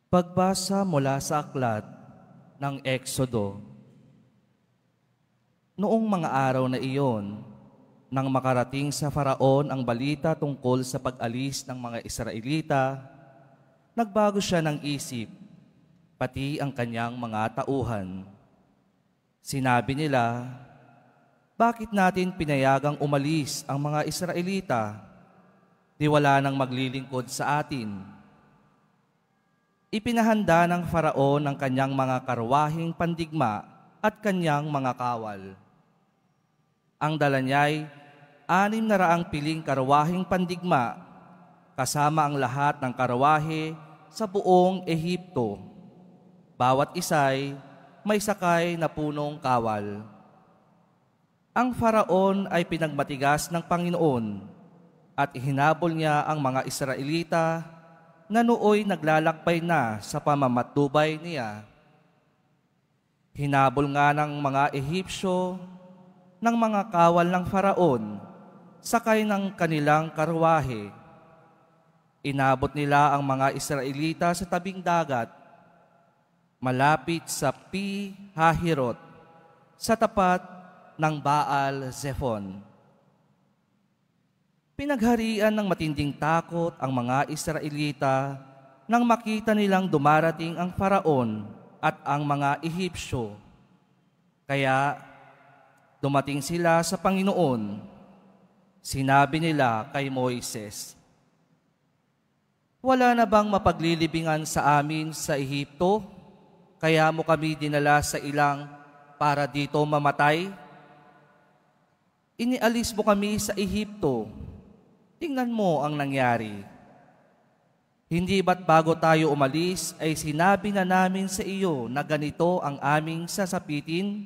Pagbasa mula sa aklat ng Exodo. Noong mga araw na iyon, nang makarating sa Faraon ang balita tungkol sa pag-alis ng mga Israelita, nagbago siya ng isip, pati ang kanyang mga tauhan. Sinabi nila, "Bakit natin pinayagang umalis ang mga Israelita? Di wala nang maglilingkod sa atin." Ipinahanda ng Faraon ang kanyang mga karwaheng pandigma at kanyang mga kawal. Ang dala niya'y 600 piling karwaheng pandigma, kasama ang lahat ng karwahe sa buong Ehipto. Bawat isa'y may sakay na punong kawal. Ang Faraon ay pinagmatigas ng Panginoon at ihinabol niya ang mga Israelita na nooy naglalakbay na sa pamamatubay niya. Hinabol nga ng mga Ehipsyo ng mga kawal ng Faraon, sakay ng kanilang karwahe. Inabot nila ang mga Israelita sa tabing dagat, malapit sa Pi-hahirot, sa tapat ng Baal-zephon. Pinagharian ng matinding takot ang mga Israelita nang makita nilang dumarating ang Faraon at ang mga Ehipsyo. Kaya dumating sila sa Panginoon. Sinabi nila kay Moises, "Wala na bang mapaglilibingan sa amin sa Ehipto? Kaya mo kami dinala sa ilang para dito mamatay? Inialis mo kami sa Ehipto. Tingnan mo ang nangyari. Hindi ba't bago tayo umalis ay sinabi na namin sa iyo na ganito ang aming sasapitin?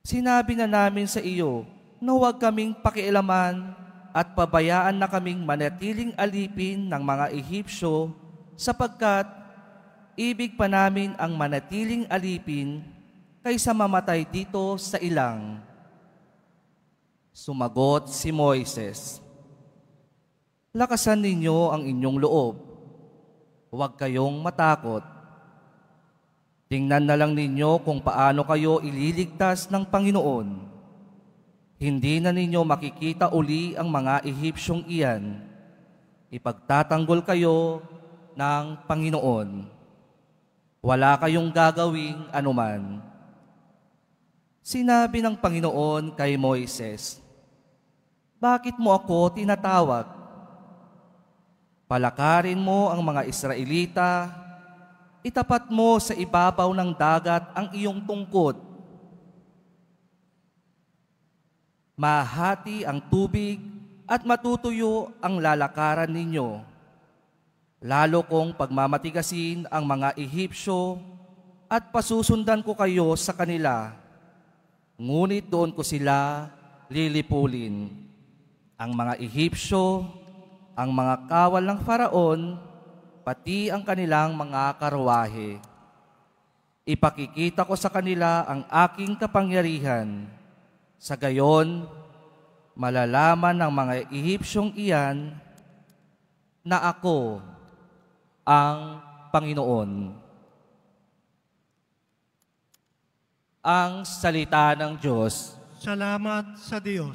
Sinabi na namin sa iyo na huwag kaming pakialaman at pabayaan na kaming manatiling alipin ng mga Ehipsyo sapagkat ibig pa namin ang manatiling alipin kaysa mamatay dito sa ilang." Sumagot si Moises, "Lakasan ninyo ang inyong loob. Huwag kayong matakot. Tingnan na lang ninyo kung paano kayo ililigtas ng Panginoon. Hindi na ninyo makikita uli ang mga Ehipsyong iyan. Ipagtatanggol kayo ng Panginoon. Wala kayong gagawing anuman." Sinabi ng Panginoon kay Moises, "Bakit mo ako tinatawag? Palakarin mo ang mga Israelita, itapat mo sa ibabaw ng dagat ang iyong tungkod. Mahati ang tubig at matutuyo ang lalakaran ninyo. Lalo kong pagmamatigasin ang mga Ehipsyo at pasusundan ko kayo sa kanila. Ngunit doon ko sila lilipulin. Ang mga Ehipsyo, ang mga kawal ng Faraon, pati ang kanilang mga karwahe. Ipakikita ko sa kanila ang aking kapangyarihan. Sa gayon, malalaman ng mga Ehipsyong iyan na ako ang Panginoon." Ang salita ng Diyos. Salamat sa Diyos.